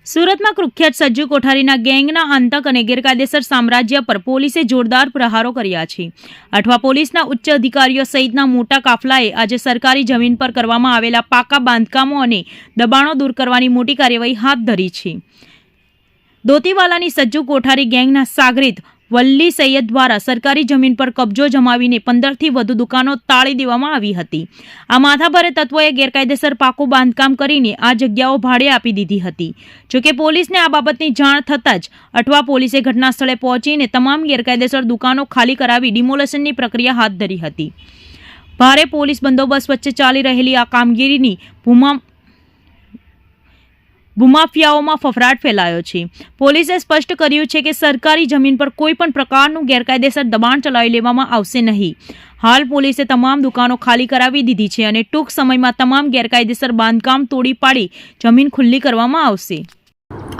સુરતમાં કુખ્યાત સજ્જુ કોઠારીના ગેંગના આતંક અને ગેરકાયદેસર સામ્રાજ્ય પર પોલીસે જોરદાર પ્રહારો કર્યા છે। અઠવા પોલીસના ઉચ્ચ અધિકારીઓ સહિતના મોટા કાફલાએ આજે સરકારી જમીન પર કરવામાં આવેલા પાકા બાંધકામો અને દબાણો દૂર કરવાની મોટી કાર્યવાહી હાથ ધરી છે। દોતીવાલાની સજ્જુ કોઠારી ગેંગના સાગરીત વલ્લી સૈયદ દ્વારા સરકારી જમીન પર કબજો જમાવીને 15થી વધુ દુકાનો તાળી દેવામાં આવી હતી। આ માથાભારે તત્વોએ ગેરકાયદેસર પાકું બાંધકામ કરીને આ જગ્યાઓ ભાડે આપી દીધી હતી। જોકે પોલીસને આ બાબતની જાણ થતાં જ અઠવા પોલીસે ઘટના સ્થળે પહોંચીને તમામ ગેરકાયદેસર દુકાનો ખાલી કરાવી ડિમોલેશનની પ્રક્રિયા હાથ ધરી હતી। ભારે પોલીસ બંદોબસ્ત વચ્ચે ચાલી રહેલી આ કામગીરીની ભૂમાફિયાઓમાં ફફડાટ ફેલાયો છે। પોલીસે સ્પષ્ટ કર્યું છે કે સરકારી જમીન પર કોઈ પણ પ્રકારનું ગેરકાયદેસર દબાણ ચલાવી લેવામાં આવશે નહીં। હાલ પોલીસે તમામ દુકાનો ખાલી કરાવી દીધી છે અને ટૂંક સમયમાં તમામ ગેરકાયદેસર બાંધકામ તોડી પાડી જમીન ખુલ્લી કરવામાં આવશે।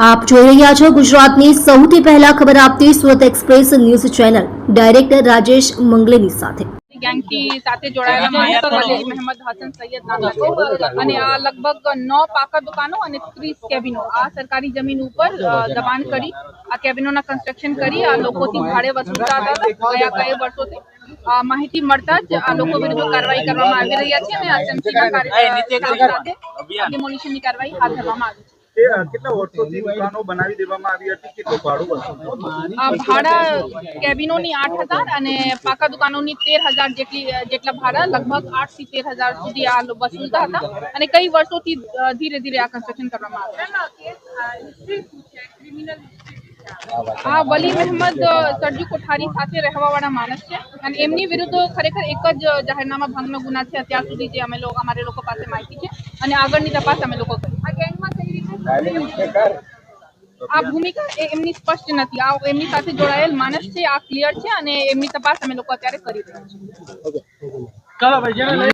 આપ જોઈ રહ્યા છો ગુજરાતની સૌથી પહેલા ખબર આપતી Surat express news channel director Rajesh Mangleni સાથે। गैंग की साथे जोड़ाયેલા મોહમ્મદ વલી મહેમદ હસન સૈયદ નામ છે અને આ લગભગ 9 પાકા દુકાનો અને 30 કેબિનો આ સરકારી જમીન ઉપર દબાણ કરી આ કેબિનોના કન્સ્ટ્રક્શન કરી આ લોકોથી ભાડે વસૂલતા હતા ગયા કઈ વર્ષોથી। માહિતી મળતા જ આ લોકો વિરુદ્ધ કાર્યવાહી કરવામાં આવી રહી છે અને એસએમસીના કાર્યક્રમ ડિમોલિશનની કાર્યવાહી હાથ ધરવામાં આવી છે। કેટલા વર્ષોથી દુકાનો બનાવી દેવામાં આવી હતી, કેટલું ભાડું વસૂલવામાં? ભાડા કેબિનોની 8,000 અને પાકા દુકાનોની 13,000 જેટલા ભાડા લગભગ 8 થી 13,000 સુધી આ વસૂલતા હતા અને કઈ વર્ષોથી ધીરે ધીરે આ કન્સ્ટ્રક્શન કરવામાં આવે છે। આ વલી મહેમદ સજ્જુ કોઠારી સાથે રહેવાવાળા માણસ છે અને એમની વિરુદ્ધ ખરેખર એક જ જાહેરનામા ભંગનો ગુના છે અત્યાર સુધી જે અમારે લોકો પાસે માહિતી છે અને આગળની તપાસ અમે લોકો કરી। આ ગેંગમાં કઈ રીતે આ ભૂમિકા એમની સ્પષ્ટ નથી। આ એમની સાથે જોડાયેલ માણસ છે, આ ક્લિયર છે અને એમની તપાસ અમે લોકો અત્યારે કરી રહ્યા છીએ।